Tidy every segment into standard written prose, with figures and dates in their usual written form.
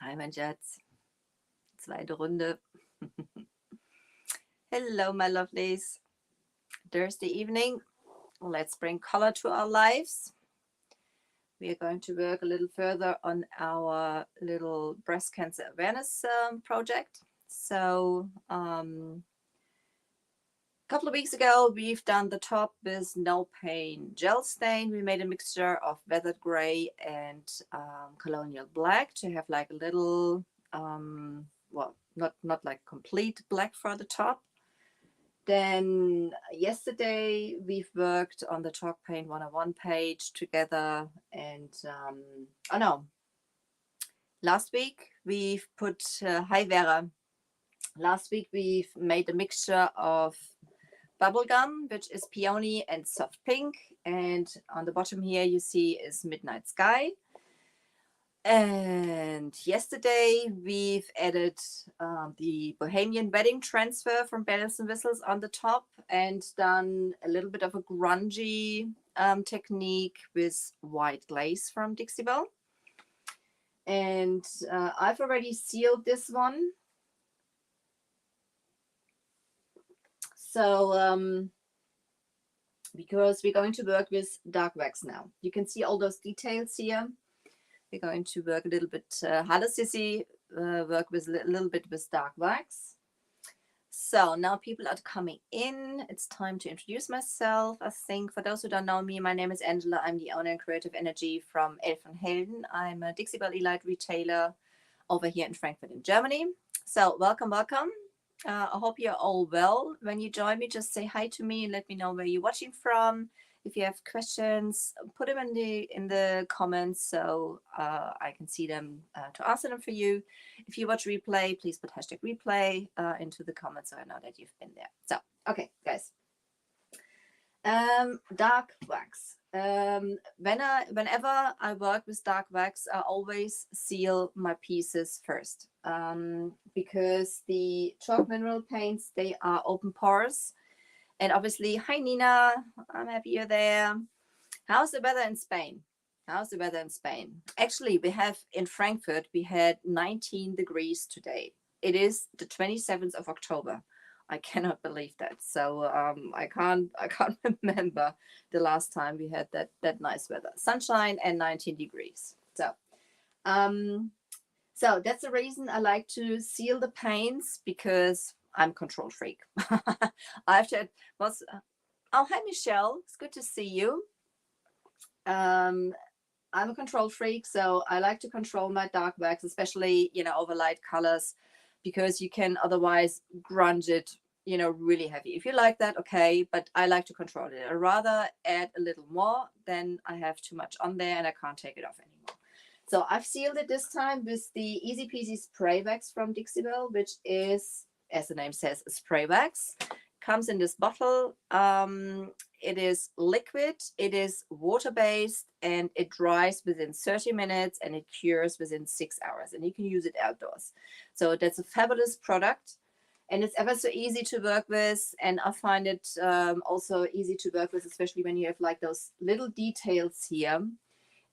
Hi, mein Schatz. Zweite Runde. Hello, my lovelies. Thursday evening. Let's bring color to our lives. We are going to work a little further on our little breast cancer awareness project. So, a couple of weeks ago, we've done the top with No Pain gel stain. We made a mixture of weathered gray and colonial black to have like a little, well, not like complete black for the top. Then yesterday we've worked on the Chalk Paint 101 page together, and oh no, last week we've put hi Vera. Last week we've made a mixture of bubblegum, which is peony and soft pink, and on the bottom here you see is Midnight Sky. And yesterday we've added the Bohemian Wedding Transfer from Bells and Whistles on the top, and done a little bit of a grungy technique with white glaze from Dixie Belle. And I've already sealed this one. So because we're going to work with dark wax now. You can see all those details here. We're going to work a little bit, Halle Sissy, work with a little bit with dark wax. So now people are coming in. It's time to introduce myself. I think for those who don't know me, my name is Angela. I'm the owner and creative energy from Elf and Helden. I'm a Dixie Belle Elite retailer over here in Frankfurt in Germany. So welcome, welcome. I hope you're all well. When you join me, just say hi to me and let me know where you're watching from. If you have questions, put them in the comments so I can see them to answer them for you. If you watch replay, please put hashtag replay into the comments so I know that you've been there. So, okay, guys. Dark wax. Whenever I work with dark wax, I always seal my pieces first because the chalk mineral paints, they are open pores. And obviously, hi Nina, I'm happy you're there. How's the weather in Spain? How's the weather in Spain? Actually, we have in Frankfurt, we had 19 degrees today. It is the 27th of October. I cannot believe that. So I can't remember the last time we had that nice weather. Sunshine and 19 degrees. So that's the reason I like to seal the paints, because I'm control freak. I have to oh, hi Michelle, it's good to see you. I'm a control freak, so I like to control my dark wax, especially over light colors, because you can otherwise grunge it really heavy. If you like that, okay, but I like to control it. I'd rather add a little more than I have too much on there and I can't take it off anymore. So I've sealed it this time with the Easy Peasy Spray Wax from Dixie Belle, which is, as the name says, a spray wax. Comes in this bottle. It is liquid, it is water-based, and it dries within 30 minutes and it cures within 6 hours. And you can use it outdoors. So that's a fabulous product. And it's ever so easy to work with. And I find it also easy to work with, especially when you have like those little details here.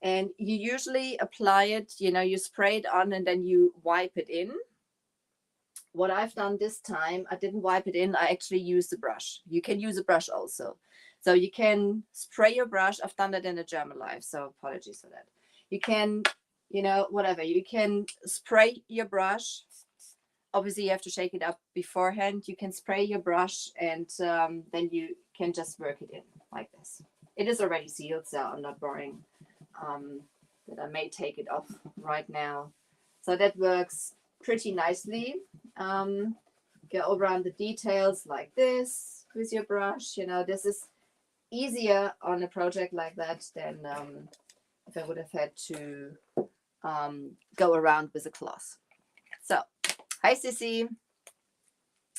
And you usually apply it, you spray it on and then you wipe it in. What I've done this time, I didn't wipe it in. I actually used a brush. You can use a brush also. So you can spray your brush. I've done that in a German life, so apologies for that. You can, whatever. You can spray your brush. Obviously, you have to shake it up beforehand. You can spray your brush and then you can just work it in like this. It is already sealed, so I'm not worrying that I may take it off right now. So that works pretty nicely. Go around the details like this with your brush. This is easier on a project like that than if I would have had to go around with a cloth. So, hi Sissy.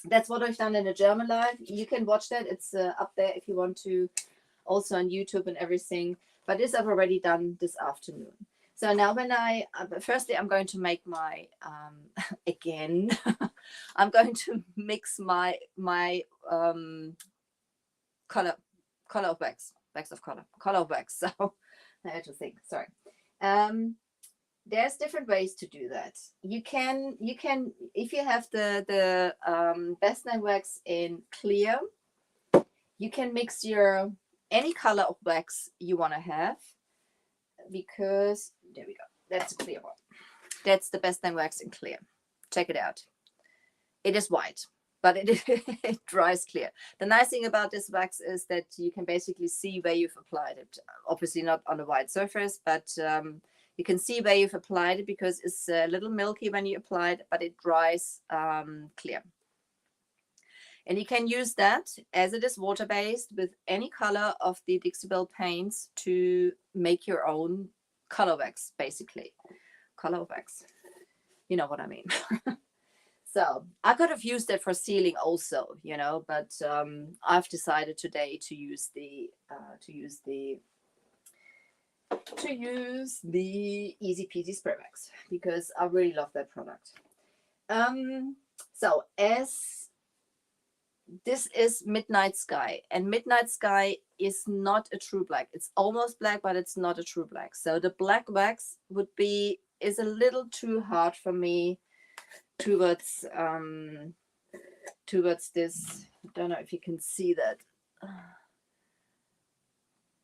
That's what I've done in a German live. You can watch that. It's up there if you want to, also on YouTube and everything. But this I've already done this afternoon. So now when firstly, I'm going to make my, again, I'm going to mix my color of wax of color of wax. So I had to think, sorry. There's different ways to do that. You can if you have the best night wax in clear, you can mix your any color of wax you want to have, because there we go. That's a clear one. That's the best night wax in clear. Check it out. It is white, but it dries clear. The nice thing about this wax is that you can basically see where you've applied it. Obviously not on a white surface, but you can see where you've applied it because it's a little milky when you apply it, but it dries clear. And you can use that, as it is water-based, with any color of the Dixie Belle paints to make your own color wax, basically. Color wax. You know what I mean. So I could have used it for sealing also, you know, but I've decided today to use the Easy Peasy Spray Wax because I really love that product. So as this is Midnight Sky, and Midnight Sky is not a true black. It's almost black, but it's not a true black. So the black wax is a little too hard for me towards this. I don't know if you can see that.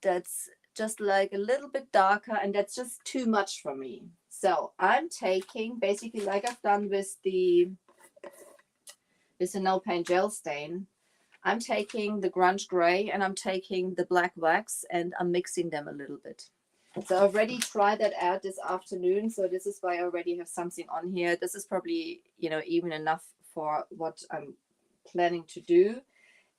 That's just like a little bit darker, and that's just too much for me. So I'm taking, basically like I've done with the No Paint Gel Stain, I'm taking the Grunge Gray and I'm taking the black wax and I'm mixing them a little bit. So I already tried that out this afternoon. So this is why I already have something on here. This is probably, you know, even enough for what I'm planning to do.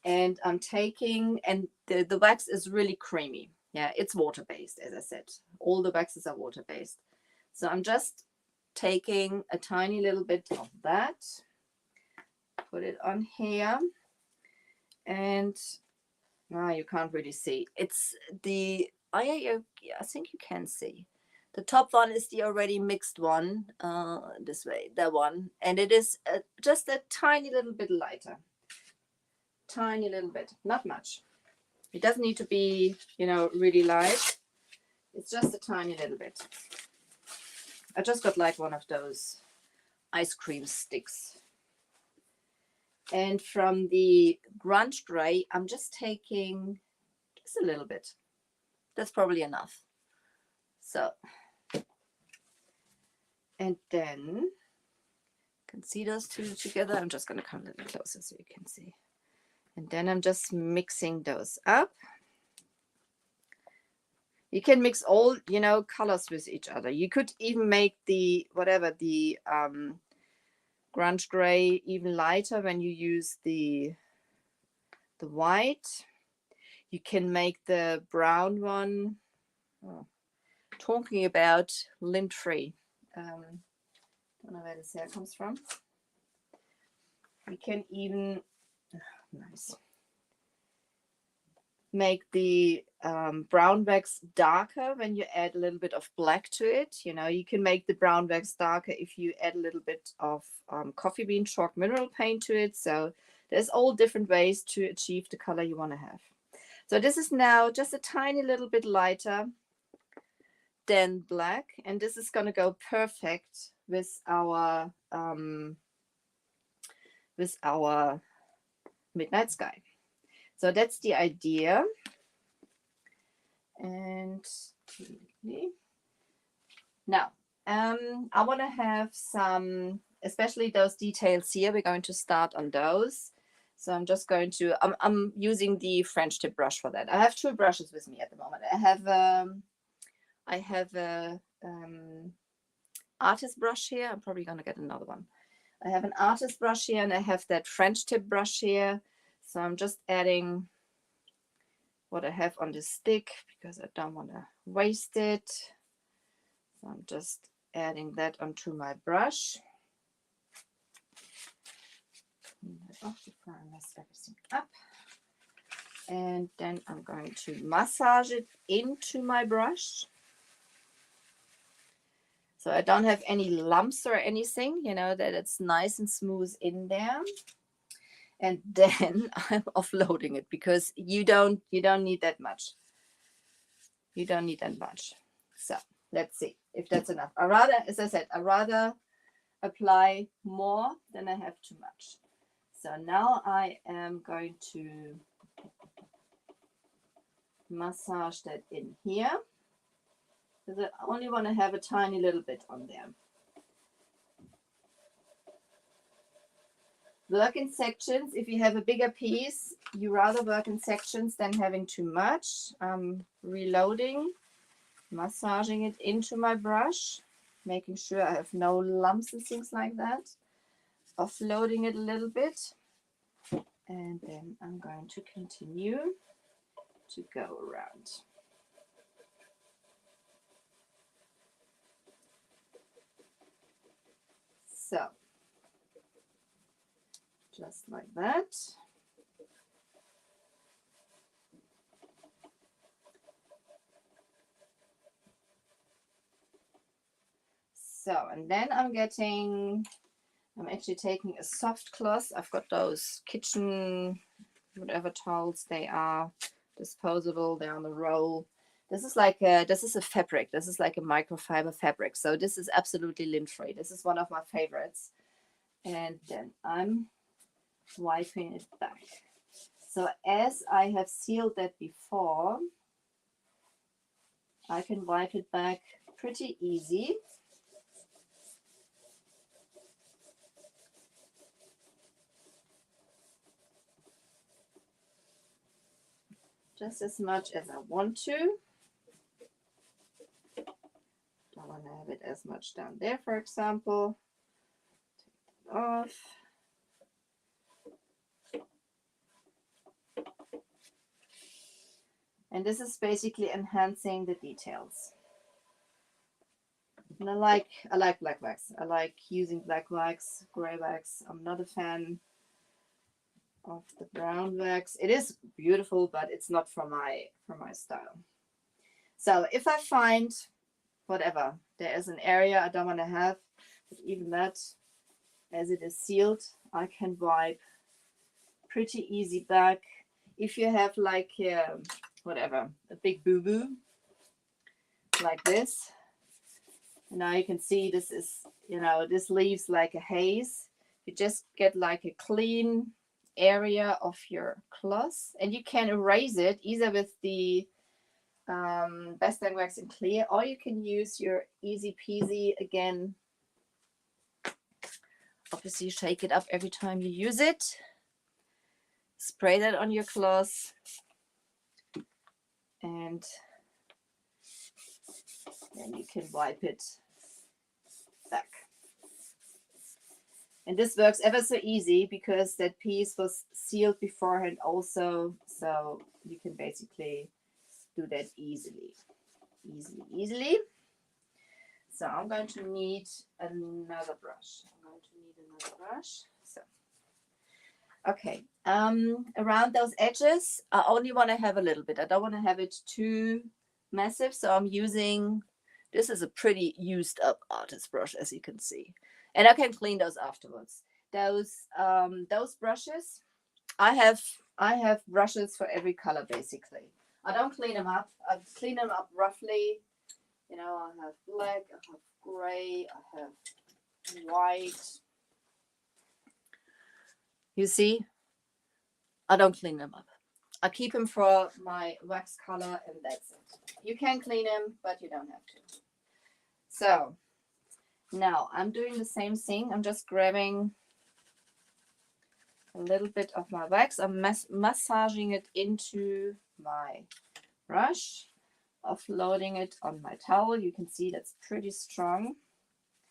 And I'm taking, and the wax is really creamy. Yeah, it's water-based, as I said. All the waxes are water-based. So I'm just taking a tiny little bit of that, put it on here, and now you can't really see. It's the, I think you can see. The top one is the already mixed one, this way, that one. And it is just a tiny little bit lighter. Tiny little bit, not much. It doesn't need to be, you know, really light. It's just a tiny little bit. I just got like one of those ice cream sticks. And from the Grunge Gray, I'm just taking just a little bit. That's probably enough. So, and then you can see those two together. I'm just going to come a little closer so you can see. And then I'm just mixing those up. You can mix all, you know, colors with each other. You could even make the, whatever, the Grunge Gray even lighter when you use the white. You can make the brown one, talking about lint-free. Don't know where this hair comes from. You can even, nice, make the brown wax darker when you add a little bit of black to it. You know, you can make the brown wax darker if you add a little bit of coffee bean chalk mineral paint to it. So there's all different ways to achieve the color you want to have. So this is now just a tiny little bit lighter than black, and this is going to go perfect with our Midnight Sky. So that's the idea. And now I want to have some, especially those details here. We're going to start on those. So I'm just going to, I'm using the French tip brush for that. I have two brushes with me at the moment. I have a artist brush here. I'm probably going to get another one. I have an artist brush here and I have that French tip brush here. So I'm just adding what I have on the stick because I don't want to waste it. So I'm just adding that onto my brush. Clean that off before I mess everything up. And then I'm going to massage it into my brush. So I don't have any lumps or anything, you know, that it's nice and smooth in there. And then I'm offloading it because you don't need that much. You don't need that much. So Let's see if that's enough. I rather, as I said, I rather apply more than I have too much. So now I am going to massage that in here, because I only want to have a tiny little bit on there. Work in sections. If you have a bigger piece, you rather work in sections than having too much. Reloading, massaging it into my brush, making sure I have no lumps and things like that. Offloading it a little bit. And then I'm going to continue to go around. So, just like that. So, and then I'm actually taking a soft cloth. I've got those kitchen, whatever towels they are, disposable, they're on the roll. This is a fabric. This is like a microfiber fabric. So this is absolutely lint-free. This is one of my favorites. And then I'm wiping it back. So as I have sealed that before, I can wipe it back pretty easy. Just as much as I want to. Don't want to have it as much down there, for example. Take it off. And this is basically enhancing the details. And I like black wax. I like using black wax, gray wax. I'm not a fan of the brown wax. It is beautiful, but it's not for my style. So if I find whatever, there is an area I don't want to have, but even that, as it is sealed, I can wipe pretty easy back. If you have like whatever, a big boo-boo like this, now you can see this is, this leaves like a haze. You just get like a clean area of your cloth, and you can erase it either with the Best Dang Wax in Clear, or you can use your Easy Peasy again. Obviously, shake it up every time you use it. Spray that on your cloth, and then you can wipe it back. And this works ever so easy because that piece was sealed beforehand also, so you can basically do that easily. So I'm going to need another brush. So, okay. Around those edges, I only want to have a little bit. I don't want to have it too massive, so I'm using, this is a pretty used up artist brush, as you can see. And I can clean those afterwards. Those brushes, I have brushes for every color basically. I don't clean them up. I clean them up roughly. I have black, I have gray, I have white. You see, I don't clean them up. I keep them for my wax color, and that's it. You can clean them, but you don't have to. So now I'm doing the same thing. I'm just grabbing a little bit of my wax. I'm massaging it into my brush, offloading it on my towel. You can see that's pretty strong.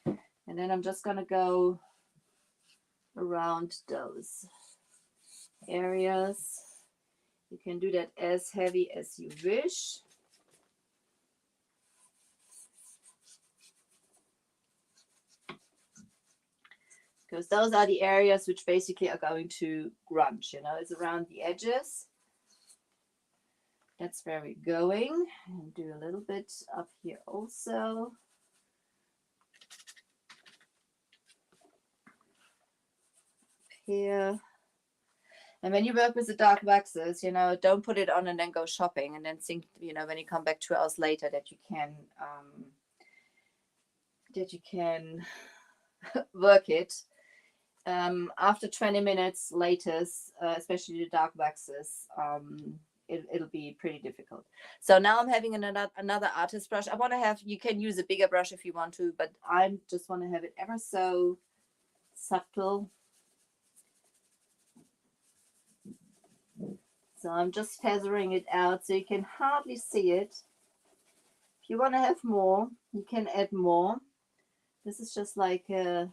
And then I'm just going to go around those areas. You can do that as heavy as you wish. Because those are the areas which basically are going to grunge, it's around the edges. That's where we're going. And do a little bit up here also. Here. And when you work with the dark waxes, don't put it on and then go shopping and then think, when you come back 2 hours later that you can that you can work it. After 20 minutes latest, especially the dark waxes, it'll be pretty difficult. So now I'm having another artist brush. I want to have, you can use a bigger brush if you want to, but I just want to have it ever so subtle. So I'm just feathering it out so you can hardly see it. If you want to have more, you can add more. This is just like a,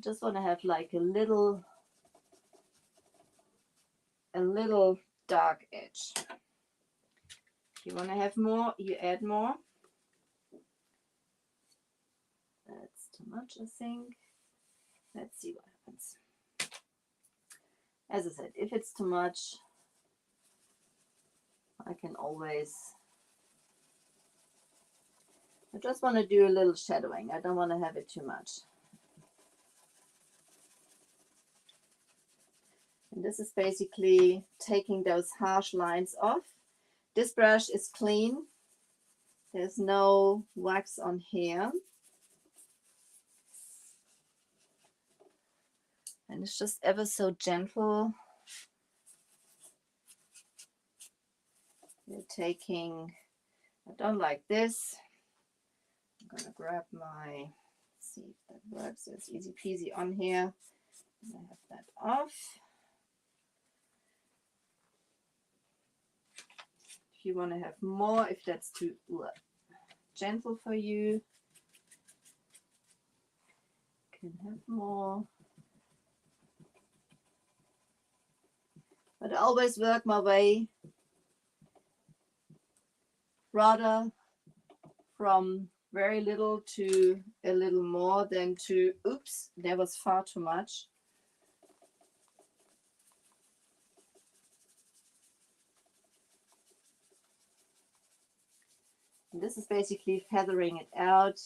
just want to have like a little dark edge. If you want to have more, you add more. That's too much, I think. Let's see what happens. As I said, if it's too much, I can always, I just want to do a little shadowing. I don't want to have it too much. And this is basically taking those harsh lines off. This brush is clean. There's no wax on here. And it's just ever so gentle. You're taking, I don't like this. I'm gonna grab my, see if that works. So it's easy peasy on here. I have that off. If you want to have more, if that's too gentle for you, you can have more. But I always work my way rather from very little to a little more than to, oops, there was far too much. And this is basically feathering it out.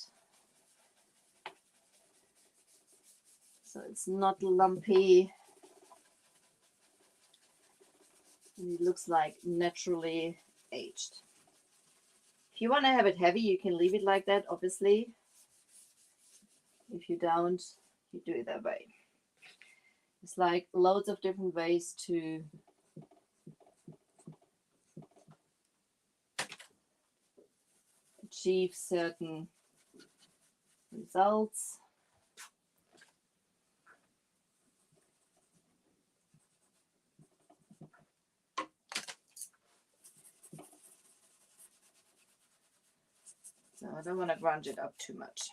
So it's not lumpy. And it looks like naturally aged. If you want to have it heavy, you can leave it like that, obviously. If you don't, you do it that way. It's like loads of different ways to achieve certain results. So I don't want to grunge it up too much.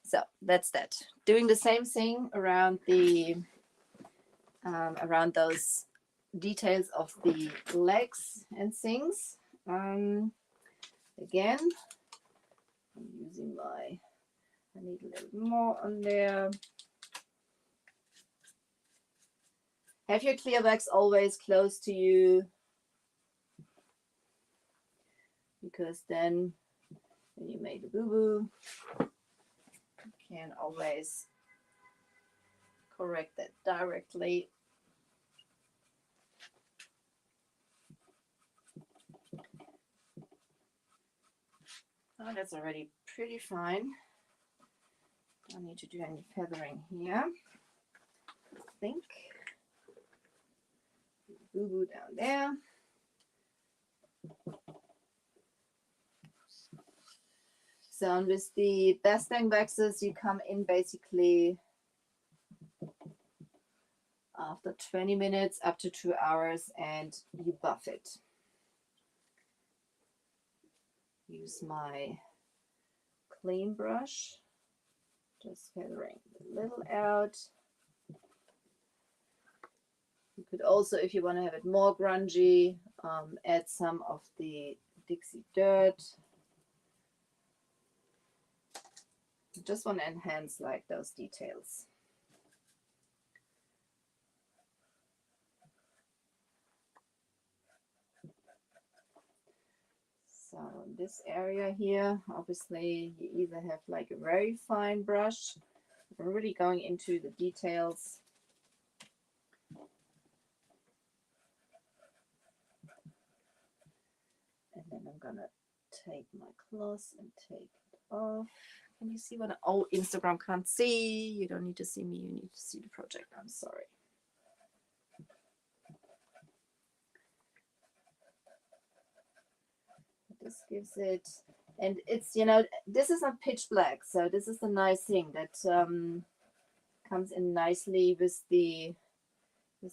So that's that. Doing the same thing around the around those details of the legs and things. Again, I'm using my, I need a little more on there. Have your clear wax always close to you, because then when you make a boo-boo, you can always correct that directly. Oh, that's already pretty fine. Don't need to do any feathering here. I think. Boo-boo down there. So with the Bastang waxes, you come in basically after 20 minutes up to 2 hours and you buff it. Use my clean brush, just feathering a little out. You could also, if you want to have it more grungy, add some of the Dixie Dirt. You just want to enhance like those details. So in this area here, obviously you either have like a very fine brush, we're really going into the details. And then I'm gonna take my cloth and take it off. Can you see what? Oh, Instagram can't see. You don't need to see me. You need to see the project. I'm sorry. This gives it, and it's, you know, this is not pitch black, so this is the nice thing that comes in nicely with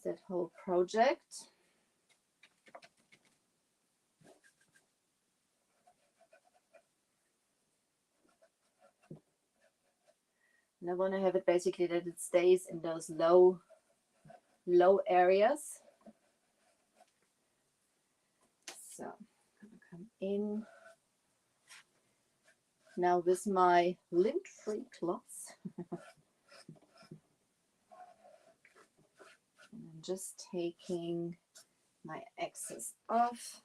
that whole project. And I want to have it basically that it stays in those low areas. So I'm gonna come in now with my lint-free cloths. And I'm just taking my excess off.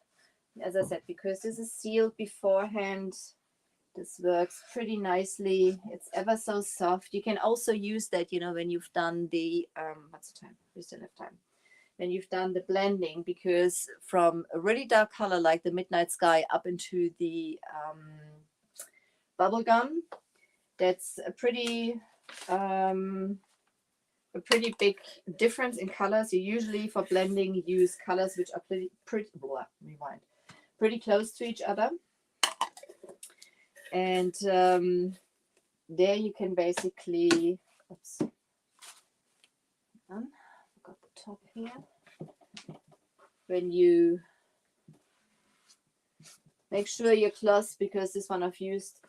As I said, because this is sealed beforehand, this works pretty nicely. It's ever so soft. You can also use that, you know, when you've done the, what's the time? We still have time. When you've done the blending, because from a really dark color like the Midnight Sky up into the bubblegum, that's a pretty big difference in colors. You usually for blending use colors which are pretty close to each other. And there you can basically, oops, got the top here. When you make sure your cloth, because this one I've used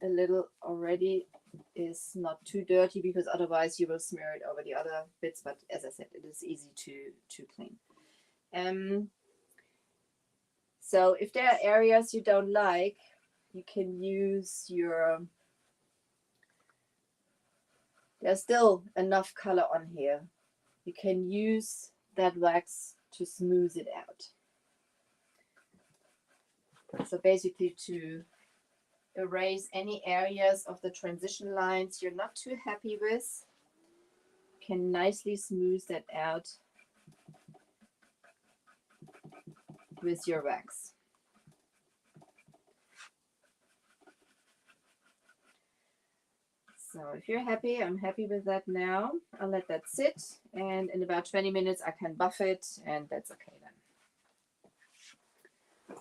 a little already, is not too dirty, because otherwise you will smear it over the other bits. But as I said, it is easy to clean. So if there are areas you don't like, you can use your, there's still enough color on here. You can use that wax to smooth it out. So basically to erase any areas of the transition lines you're not too happy with, you can nicely smooth that out with your wax. So if you're happy, I'm happy with that now. I'll let that sit, and in about 20 minutes I can buff it, and that's okay then.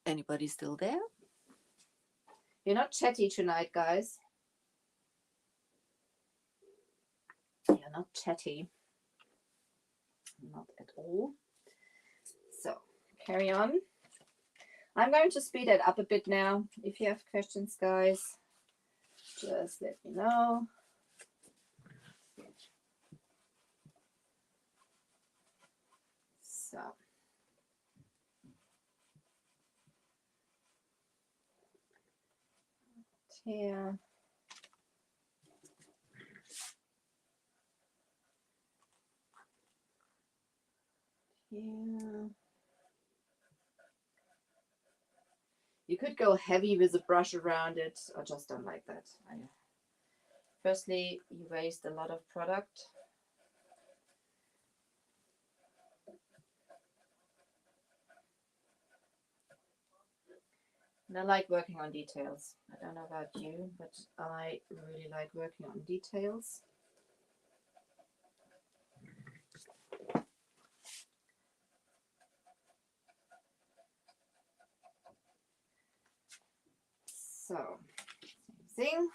Anybody still there? You're not chatty tonight, guys. You're not chatty. Not at all. So carry on. I'm going to speed it up a bit now. If you have questions, guys, just let me know. So here. Here. You could go heavy with a brush around it, or just don't like that. Firstly, you waste a lot of product. And I like working on details. I don't know about you, but I really like working on details. So, same thing.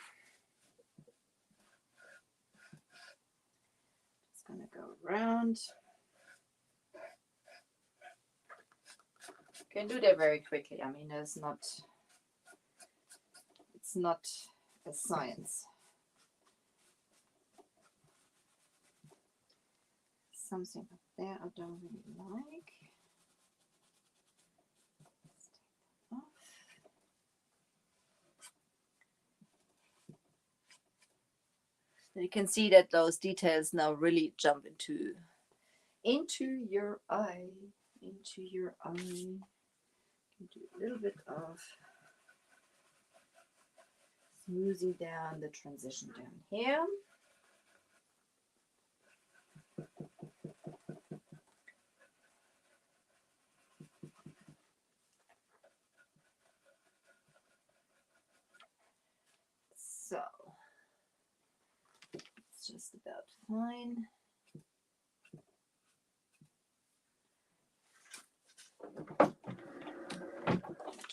Just gonna go around. You can do that very quickly. I mean, it's not a science. Something up there I don't really like. Let's take that off. You can see that those details now really jump into your eye, into your eye. Do a little bit of smoothing down the transition down here. just about fine.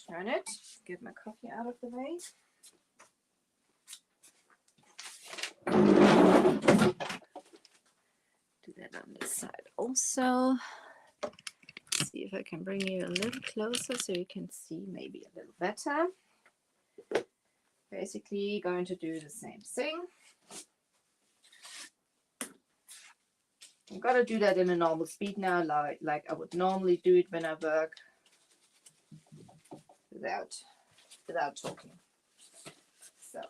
Turn it, get my coffee out of the way. Do that on this side also. See if I can bring you a little closer so you can see maybe a little better. Basically going to do the same thing. I'm gonna do that in a normal speed now, like I would normally do it when I work without talking. So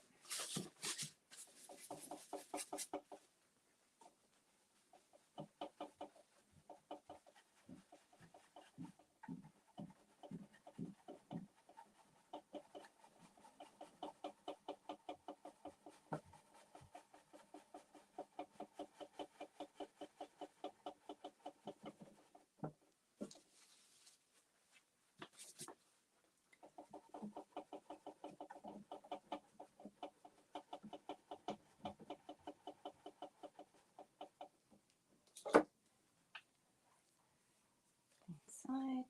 inside.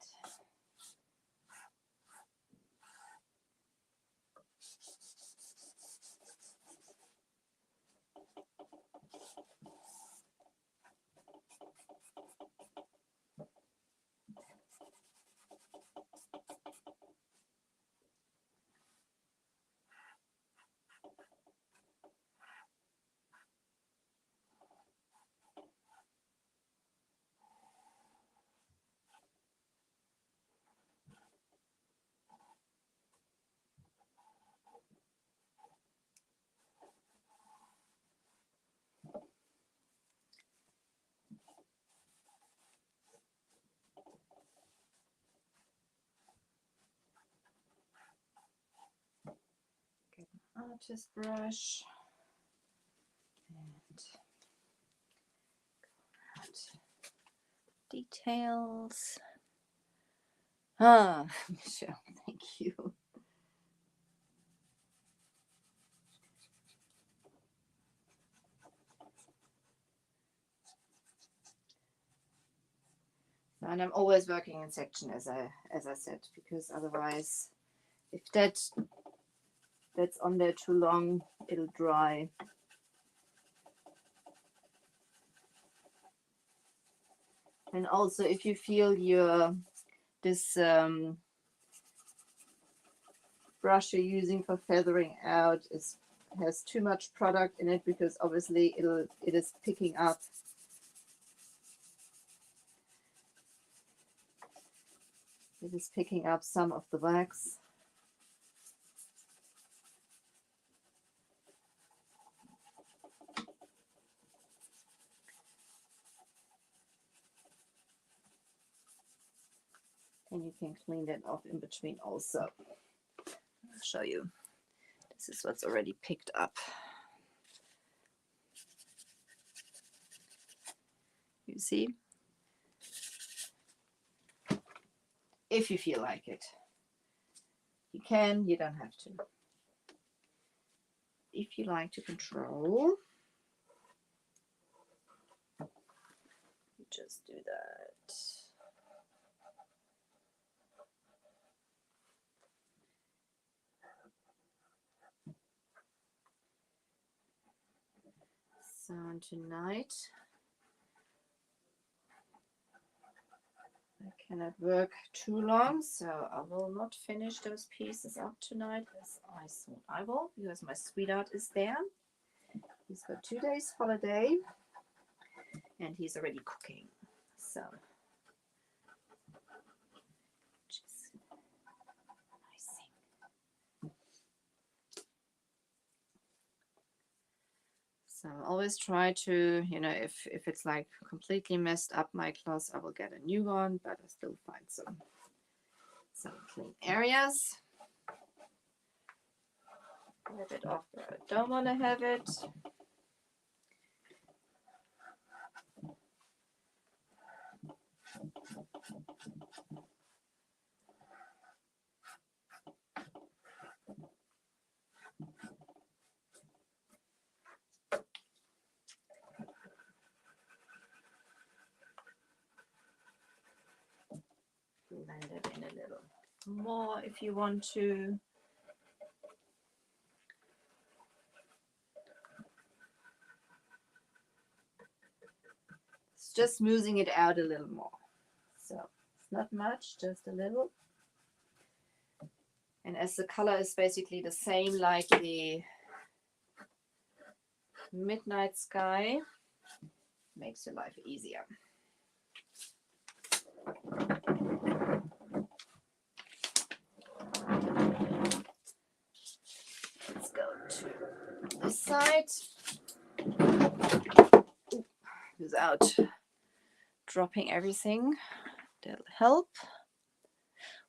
Get my artist brush and add details. Ah, Michelle, thank you. And I'm always working in section, as I said, because otherwise, if that's on there too long, it'll dry. And also, if you feel this brush you're using for feathering out has too much product in it, because obviously it is picking up some of the wax. And you can clean that off in between also. I'll show you. This is what's already picked up. You see? If you feel like it. You can, you don't have to. If you like to control, you just do that. So tonight I cannot work too long, so I will not finish those pieces up tonight as I thought I will, because my sweetheart is there. He's got 2 days holiday and he's already cooking. So just icing. So I always try to, if it's like completely messed up my cloth, I will get a new one, but I still find some clean areas. Have it off where I don't want to have it. more if you want to. It's just smoothing it out a little more. So it's not much, just a little. And as the color is basically the same like the midnight sky, makes your life easier. Let's go to this side without dropping everything. That'll help.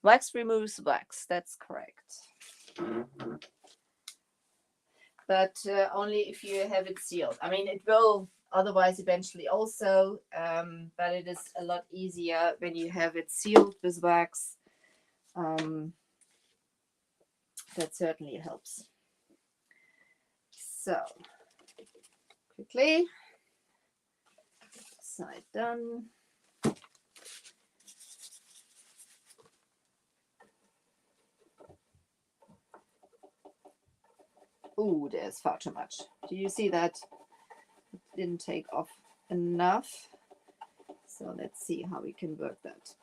Wax removes wax, that's correct. But only if you have it sealed. I mean, it will otherwise eventually also, but it is a lot easier when you have it sealed with wax. That certainly helps. So, quickly, side done. Ooh, there's far too much. Do you see that? It didn't take off enough. So let's see how we can work that.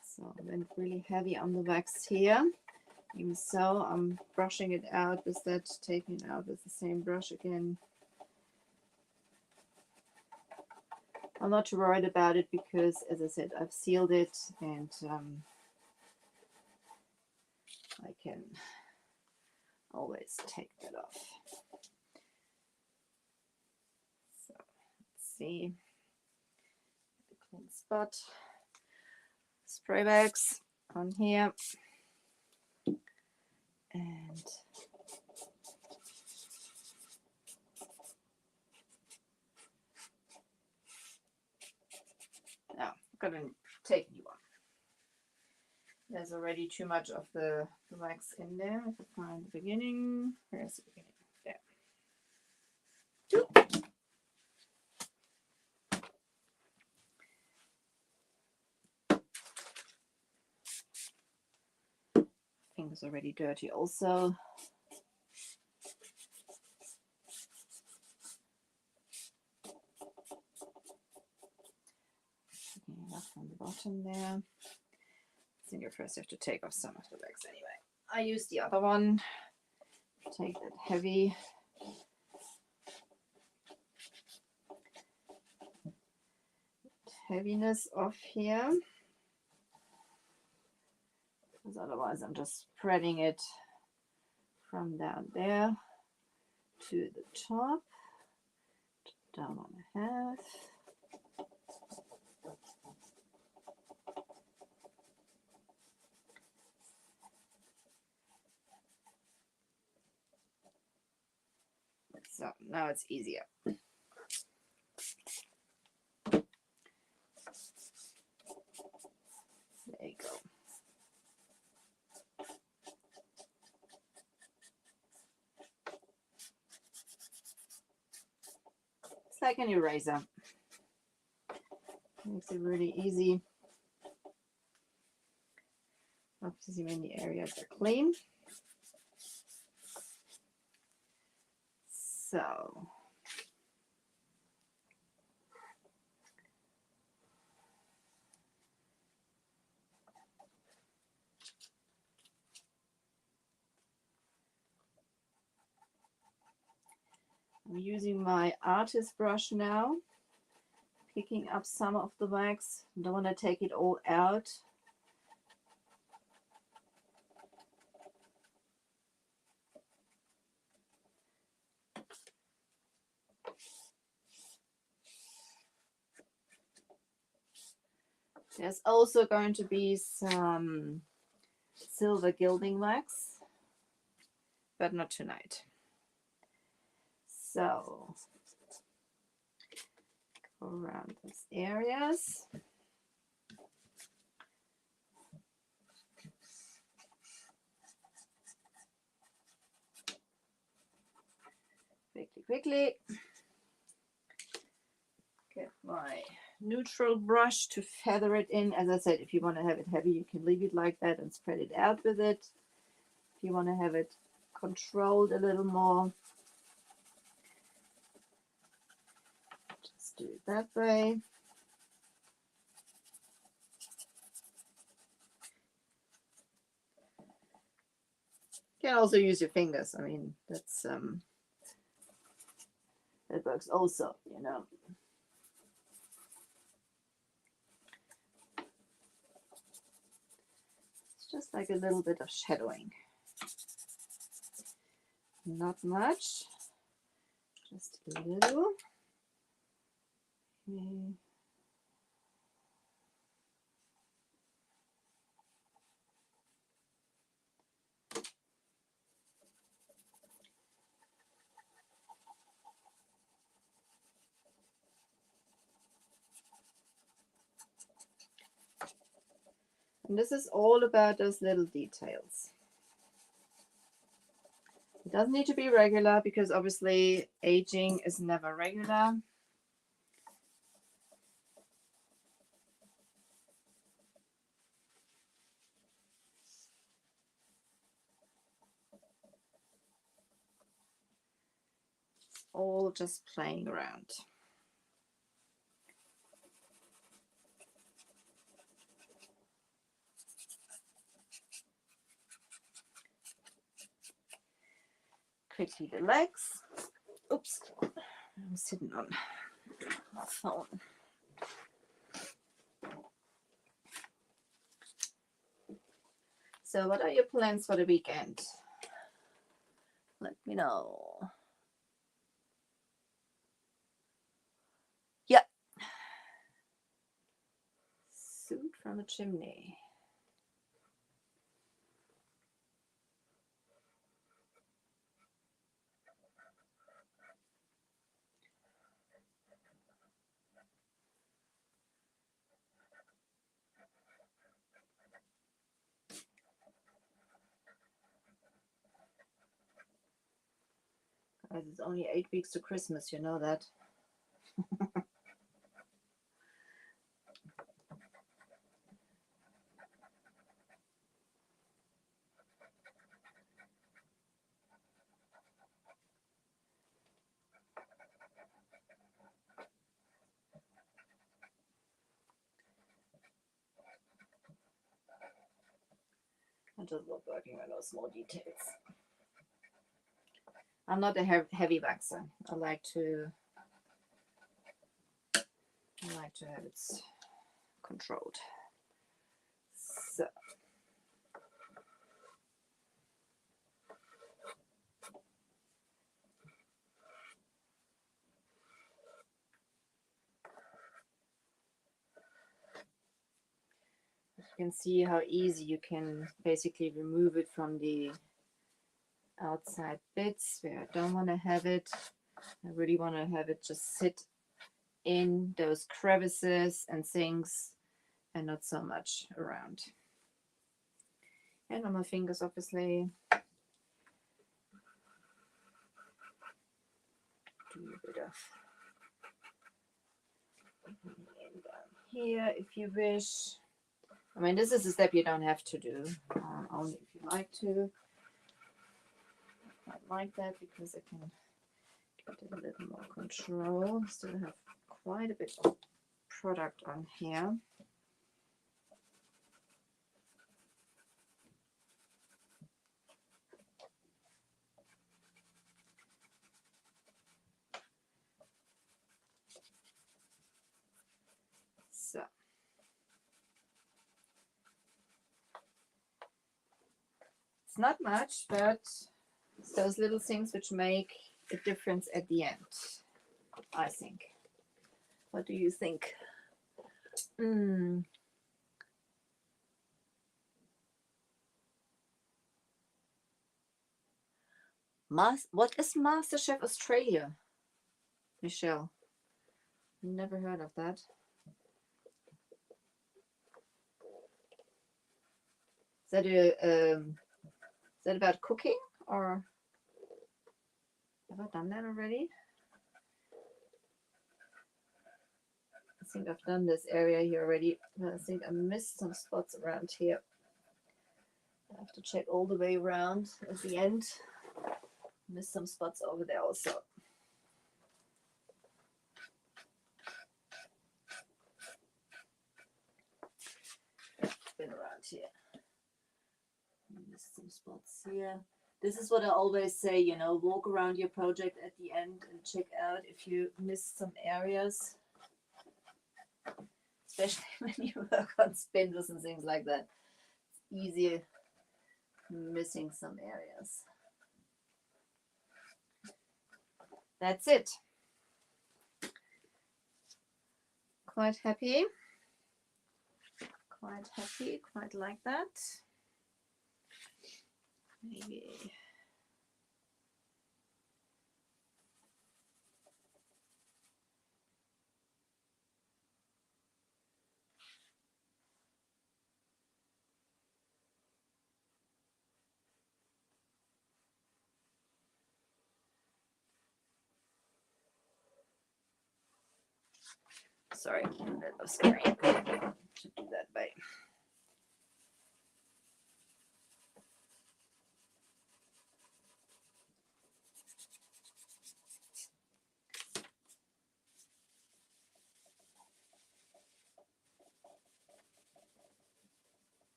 So I went really heavy on the wax here. Even so, I'm brushing it out with that, taking it out with the same brush again. I'm not too worried about it because, as I said, I've sealed it and I can always take that off. So let's see. The clean spot. Spray wax on here. And now I'm going to take new one. There's already too much of the wax in there. If I find the beginning, where's the beginning? There. Fingers already dirty also. Taking it off from the bottom there. I think I first have to take off some of the wax anyway. I use the other one. Take that heaviness off here. Because otherwise I'm just spreading it from down there to the top, down on the half. So now it's easier. There you go. It's like an eraser. Makes it really easy. Obviously when the areas are clean. So I'm using my artist brush now, picking up some of the wax. Don't want to take it all out. There's also going to be some silver gilding wax, but not tonight. So go around those areas. Quickly. neutral brush to feather it in. As I said, if you want to have it heavy, you can leave it like that and spread it out with it. If you want to have it controlled a little more, just do it that way. You can also use your fingers. I mean, that's that works also, you know. It's just like a little bit of shadowing. Not much, just a little. Okay. And this is all about those little details. It doesn't need to be regular because obviously aging is never regular. It's all just playing around. Quickly the legs. Oops, I'm sitting on my phone. So what are your plans for the weekend? Let me know. Yeah. Suit from a chimney. Guys, it's only 8 weeks to Christmas, you know that. I just love working on those small details. I'm not a heavy waxer. I like to have it controlled. So you can see how easy you can basically remove it from the outside bits where I don't want to have it. I really want to have it just sit in those crevices and things and not so much around. And on my fingers, obviously. Do a bit of down here if you wish. I mean, this is a step you don't have to do, only if you like to. I like that because I can get a little more control. Still have quite a bit of product on here. So it's not much, but it's those little things which make a difference at the end, I think. What do you think? What is MasterChef Australia, Michelle? Never heard of that. Is that about cooking, or have I done that already? think I've done this area here already. I think I missed some spots around here. I have to check all the way around at the end. Missed some spots over there also. Been around here. Missed some spots here. This is what I always say, you know, walk around your project at the end and check out if you missed some areas. Especially when you work on spindles and things like that. It's easier missing some areas. That's it. Quite happy. Quite happy, quite like that. Maybe. Sorry, that was scary. Should do that way.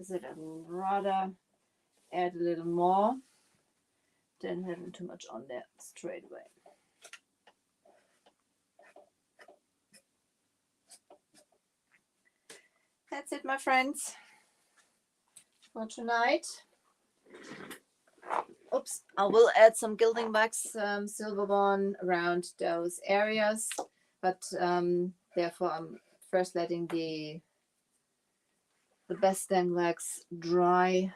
Is it? I'd rather add a little more than having too much on there straight away. That's it, my friends, for tonight. Oops, I will add some gilding wax, silver one around those areas, but therefore I'm first letting the Besteng wax dry.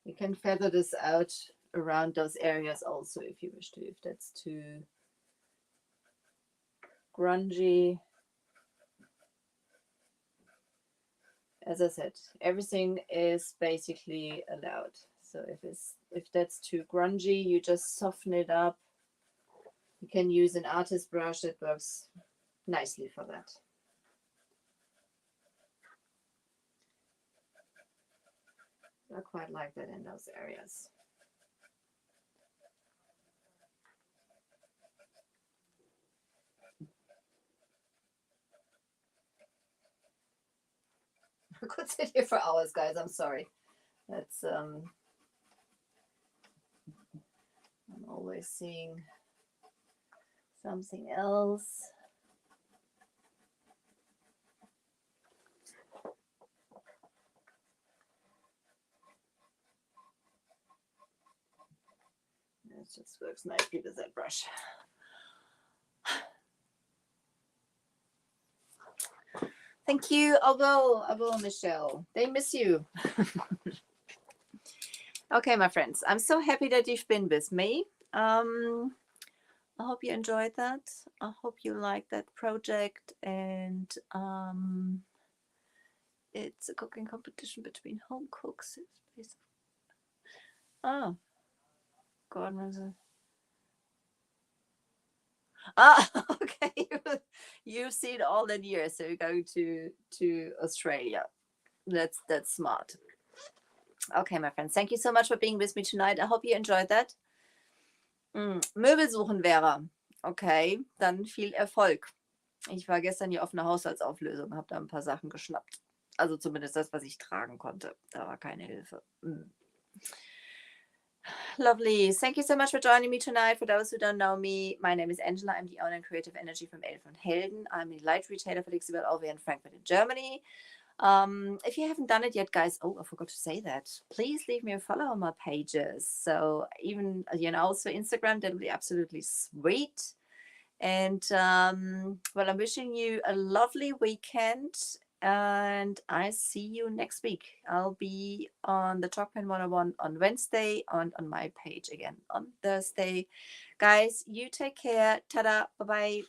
You can feather this out around those areas also if you wish to, if that's too grungy. As I said, everything is basically allowed. So if that's too grungy, you just soften it up. You can use an artist brush that works nicely for that. I quite like that in those areas. I could sit here for hours, guys. I'm sorry. That's I'm always seeing something else. It just works nicely with that brush. Thank you. I will, Michelle. They miss you. Okay, my friends. I'm so happy that you've been with me. I hope you enjoyed that. I hope you liked that project. And it's a cooking competition between home cooks. Oh, God. Ah, okay. You've seen all that year, so you're going to Australia. That's smart. Okay, my friends, thank you so much for being with me tonight. I hope you enjoyed that. Möbel suchen wäre. Okay, dann viel Erfolg. Ich war gestern hier auf einer Haushaltsauflösung, habe da ein paar Sachen geschnappt. Also zumindest das, was ich tragen konnte. Da war keine Hilfe. Lovely. Thank you so much for joining me tonight. For those who don't know me, my name is Angela. I'm the owner and creative energy from Elf und Helden. I'm a light retailer for Dixie Bell over in Frankfurt in Germany. If you haven't done it yet, guys, I forgot to say that. Please leave me a follow on my pages. So even, also Instagram, that would be absolutely sweet. And well, I'm wishing you a lovely weekend. And I see you next week. I'll be on the Talk Pen 101 on Wednesday and on my page again on Thursday. Guys, you take care. Ta-da. Bye-bye.